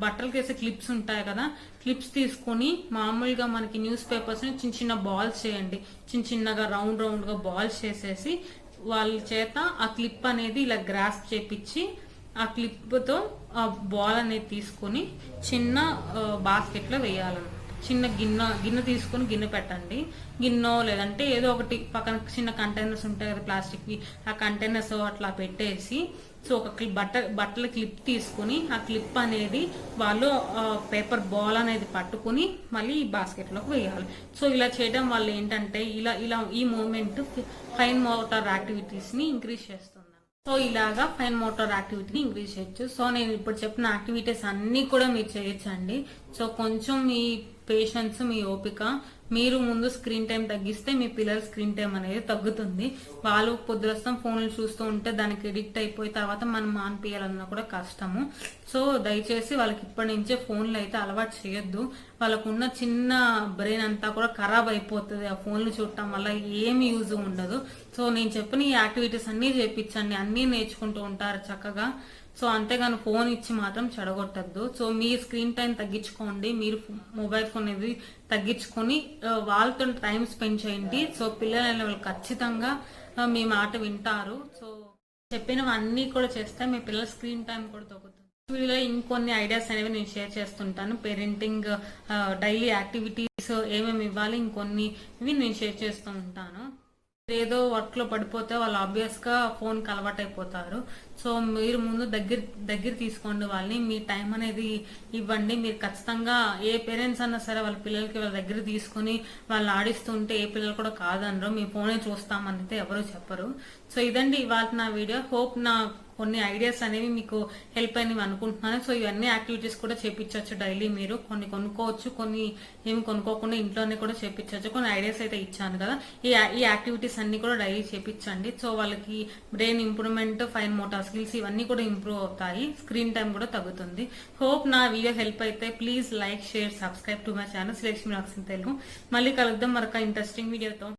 బట్టలకి వేసే క్లిప్స్ ఉంటాయి కదా, క్లిప్స్ తీసుకుని మామూలుగా మనకి న్యూస్ పేపర్స్ ని చిన్న బాల్స్ చేయండి, చిన్నగా రౌండ్ గా బాల్స్ చేసేసి వాళ్ళ చేత ఆ క్లిప్ అనేది ఇలా గ్రాస్ప్ చేపించి ఆ క్లిప్ తో ఆ బాల్ అనేది తీసుకుని చిన్న బాస్కెట్ లో వేయాలన్నమాట. చిన్న గిన్నె తీసుకుని గిన్నె పెట్టండి, గిన్నె లేదంటే ఏదో ఒకటి పక్కన చిన్న కంటైనర్స్ ఉంటాయి కదా ప్లాస్టిక్వి, ఆ కంటైనర్స్ అట్లా పెట్టేసి సో ఒక బట్టల క్లిప్ తీసుకుని ఆ క్లిప్ అనేది వాళ్ళు పేపర్ బాల్ అనేది పట్టుకుని మళ్ళీ ఈ బాస్కెట్ లోకి వేయాలి. సో ఇలా చేయడం వల్ల ఏంటంటే ఇలా ఈ మూమెంట్ ఫైన్ మోటార్ యాక్టివిటీస్ ని ఇంక్రీజ్ చేస్తుంది. సో ఇలాగా ఫైన్ మోటార్ యాక్టివిటీని ఇంక్రీజ్ చేయొచ్చు. సో నేను ఇప్పుడు చెప్పిన యాక్టివిటీస్ అన్ని కూడా మీరు చేయొచ్చండి. సో కొంచెం మీ పేషెన్స్, మీ ఓపిక, మీరు ముందు స్క్రీన్ టైం తగ్గిస్తే మీ పిల్లల స్క్రీన్ టైం అనేది తగ్గుతుంది. వాళ్ళు పొద్దురస్తం ఫోన్లు చూస్తూ ఉంటే దానికి ఎడిక్ట్ అయిపోయి తర్వాత మనం మానిపించాలన్నా కూడా కష్టము. సో దయచేసి వాళ్ళకి ఇప్పటి నుంచే ఫోన్లు అయితే అలవాటు చేయొద్దు. వాళ్ళకున్న చిన్న బ్రెయిన్ అంతా కూడా ఖరాబ్ అయిపోతుంది ఆ ఫోన్లు చూడటం వల్ల, ఏమి యూజ్ ఉండదు. సో నేను చెప్పిన ఈ యాక్టివిటీస్ అన్ని చేపించండి, అన్ని నేర్చుకుంటూ ఉంటారు చక్కగా. సో అంతేగాని ఫోన్ ఇచ్చి మాత్రం చెడగొట్టద్దు. సో మీ స్క్రీన్ టైం తగ్గించుకోండి, మీరు మొబైల్ ఫోన్ అనేది తగ్గించుకొని వాళ్ళతో టైం స్పెండ్ చేయండి. సో పిల్లలు వాళ్ళు ఖచ్చితంగా మీ మాట వింటారు. సో చెప్పినవన్నీ కూడా చేస్తే మీ పిల్లల స్క్రీన్ టైం కూడా తగ్గుతుంది. వీడియోలో ఇంకొన్ని ఐడియాస్ అనేవి నేను షేర్ చేస్తుంటాను. పేరెంటింగ్ డైలీ యాక్టివిటీస్ ఏమేమి ఇవ్వాలి ఇంకొన్ని ఇవి నేను షేర్ చేస్తూ ఉంటాను. ఏదో వర్క్ లో పడిపోతే వాళ్ళు ఆబ్వియస్ గా ఫోన్ కి అలవాటు అయిపోతారు. సో మీరు ముందు దగ్గర తీసుకోండి వాళ్ళని, మీ టైం అనేది ఇవ్వండి. మీరు ఖచ్చితంగా ఏ పేరెంట్స్ అన్నా సరే వాళ్ళ పిల్లలకి వాళ్ళ దగ్గర తీసుకుని వాళ్ళు ఆడిస్తుంటే ఏ పిల్లలు కూడా కాదనరు, మీ ఫోనే చూస్తామని ఎవరు చెప్పరు. సో ఇదండి ఇవాళ నా వీడియో. హోప్ నా కొన్ని ఐడియాస్ అనేవి మీకు హెల్ప్ అయినవి అనుకుంటున్నాను. సో ఇవన్నీ యాక్టివిటీస్ కూడా చేపించవచ్చు డైలీ. మీరు కొన్ని కొనుక్కోవచ్చు, కొన్ని ఏమి కొనుక్కోకుండా ఇంట్లోనే కూడా చేపించవచ్చు. కొన్ని ఐడియాస్ అయితే ఇచ్చాను కదా, ఈ యాక్టివిటీస్ అన్ని కూడా డైలీ చేపించండి. సో వాళ్ళకి brain improvement, fine motor skills ఇవన్నీ కూడా ఇంప్రూవ్ అవుతాయి, స్క్రీన్ టైం కూడా తగ్గుతుంది. హోప్ నా వీడియో హెల్ప్ అయితే please like, share, subscribe to my channel Srilakshmi vlogs in Telugu. మళ్ళీ కలుద్దాం మరొక ఇంట్రెస్టింగ్ వీడియోతో.